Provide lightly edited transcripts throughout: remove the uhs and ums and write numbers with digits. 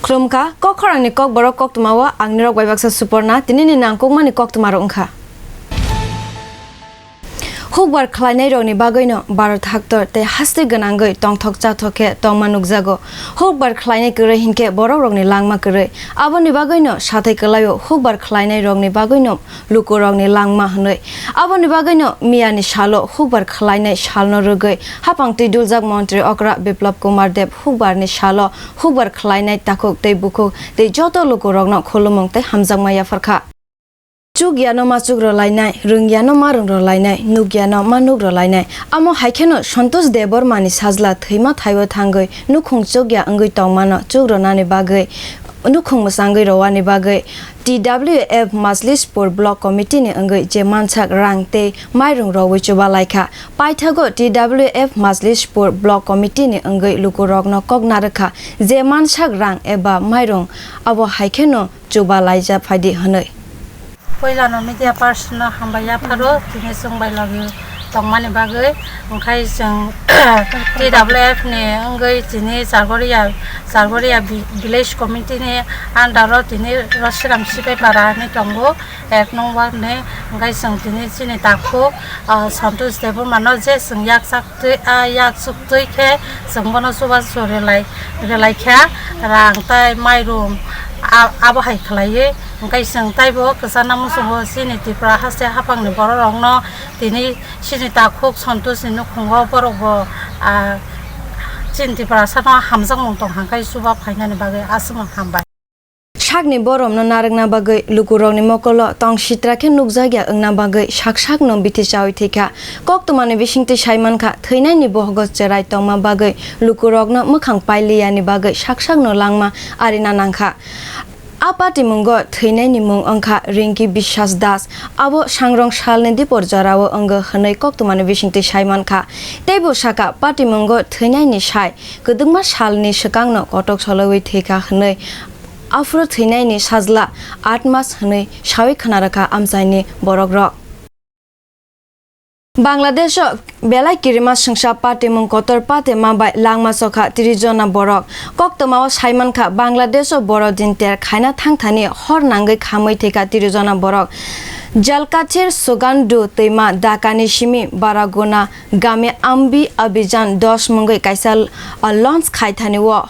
Klumka, Kokorani Kok Borok Koktumawa, Angnirok Wibaksa Superna, Tinini Nankokmani Koktumarunka. Hubbar Kleinero Bagoino, Barat Hector, the Hasti Ganangoi, Tong Tokcha Toke, Tong Manukzago, Hubbar Kleine Hinke, Bororogni Langmakere, Aboni Bagoino, Shate Kalayo, Hubbar Kleinero Bagoino, Lukorogni Langmahne, Aboni Bagoino, Miani Shalo, Hubbar Kleine Shalno Rugoi, Hapang Tidulzak Montre Okra, Biplop Kumar Deb, Hubbar ni Shalo, Hubbar Kleine Takok, de Buko, de Joto Lukorogno, Kolomong, the Hamzang Maya Farka. Chugiano masuk rolainai, rungiano marung rolainai, nugiano manuk rolainai. Amo haikeno Santos Debor mani sajla thima thaiwa thangoi, nukhung chugya angoi tongmano chugronani bagai, nukhung masangoi rawani bagai. TWF Majlispur Block Committee ni angoi je manchak rangte mairung rawi chuba laika. Paithago TWF Majlispur Block Committee ni angoi lukurogno kognaraka je manchak rang eba mairung abo haikeno chuba laija phaidi hanoi. Poilano media person hambaya pharo tini sungbai lagi tongmani bagai ongkai jeng TWF ni anggai tini Sargoria village committee ni andaro tini Rasiram sipai para ni tongo ek nongwa ni ongkai jeng tini sini takho Santos Debor mano je jeng yak suktui ke jeng bono suba relai kha rangtai mairum abo hai khlaiye ongkai jeng taibo kesana musungo sini tipra haste hapang ni bororongno tini sini takhok Santos ni nukhungo borogbo sini tipra sana hamjang mongtong hangkai suba phainani bagai asung hambai Shakni borom no naragna bagai lukurogni mokolo tong shitrakhe nukjagya angna bagai shak no biti chawi thika koktumani bisingte saiman kha theinai ni bohgos cherai tongma bagai lukurogno mukhang pailiyani bagai shak no langma arina nangkha Apati mungo theinai ni mung angkha Rinki Bishas Das abo sangrong salni dipor jarao anga hanai koktumani bisingte saiman kha teibo saka pati mungo theinai ni sai kedungma salni sakangno kotok soloi theka hanai Afro theinai ni sajla 8 mas hanai shawi khanaraka amsaini borogrok Bangladesh belai kirima singsa pate mung kotor pate mabai langma sokha tirijona borok koktoma saiman kha Bangladesh borodin ter khaina thangthani hor nangai khamai theka tirijona borok Jalkachir Sugandu Teima Dakani Shimi Baragona Game Ambi Abhijan 10 mungai kaisal launch khaithani wo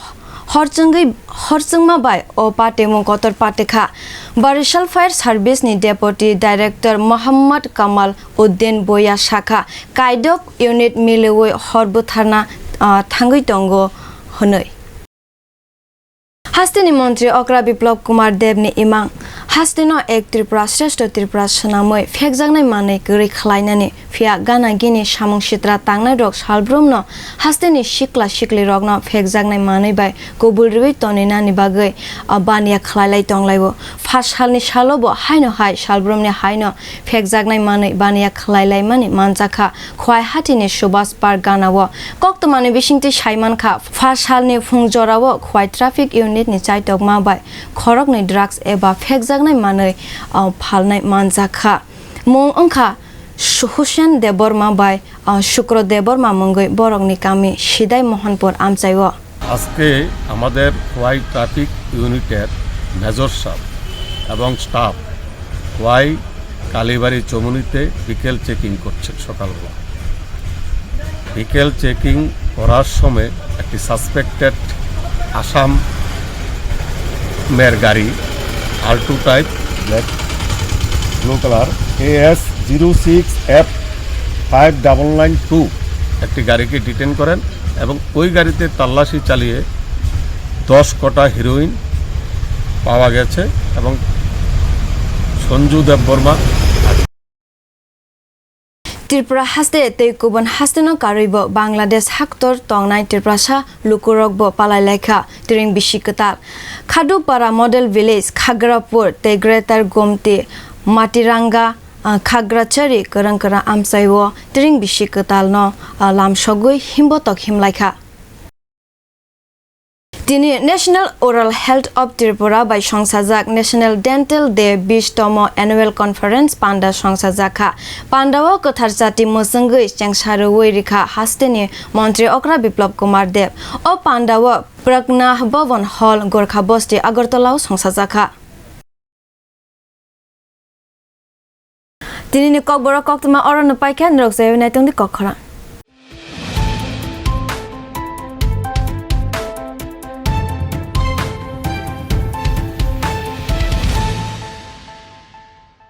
Horchungma by O Patemo Kotor Pateka Barishal Fire Service ni Deputy Director Muhammad Kamal Uddin Boya Shaka Kaidok Unit Milewe Horbutharna Thangui Tongo Honoi Hastini Montri Okra Biplop Kumar Debni Imang Hastino ek Tripura Shreshto Tripura Sanamoi Fekjangnai Manai Guri Khlainani Fia Gana Gini Samung Shitra Tangnai Rok Salbrumno Hastini Shikli Rokno Fekjangnai Manai Bai Gobulriwi Toninani Bagai Bania Khlailai Tonglaibo Fashalni Shalobo Haino Hai Salbrumni Haino Fekjangnai Manai Bania Khlailai Mani Manjaka Khwai Hatini Subas Park Ganawo Koktomani Bishingti Saiman Kha Fashalni Phungjorawo Khwai Traffic Unit ni Chaitokma Bai Khorokni Drugs eba Fekjangnai Manai Phalnai Manjaka Mung Angkha Hussein Deborma by Shukro Deborma Mungoi Borogni Kami Shidai Mohanpur Amchaiwo আজকে আমাদের Khowai traffic ইউনিটের major সাহেব এবং staff Khowai কালীবাড়ি চমুনিতে বিকেল checking করছে সকালবেলা বিকেল checking করার সময় একটি সাসপেক্টেড আসাম মের গাড়ি Alto type black blue colour AS 06F5992 একটি গাড়িকে ডিটেন করেন এবং ওই গাড়িতে তল্লাশি চালিয়ে 10 কোটা হেরোইন পাওয়া গেছে এবং Sanju Debbarma Tripura haste te kubon haste no karibo Bangladesh haktor tongnai Tripura lukurokbo palai lekha tiring bishikatal Khadu para model village Khagrapur te Greater Gomti Matiranga Khagrachari karangkara amsaiwo tiring bishikatal no lamsogoi himbotok himlaikha তিনি national oral health of Tripura by সংসাজাক national dental day 20তম annual conference পান্ডা সংসাজাখা পান্ডাও কথার জাতি মসঙ্গই চেংসারুই রেখা হাস্তেনি মন্ত্রী অকরা বিপ্লব কুমার দেব ও পান্ডাও প্রজ্ঞা ভবন হল গোর্খা বস্তি আগরতলাও সংসাজাখা তিনি কক বড় কক্তমা অরণ্য পাইকা নিরক জয়নাইতংদি কখরা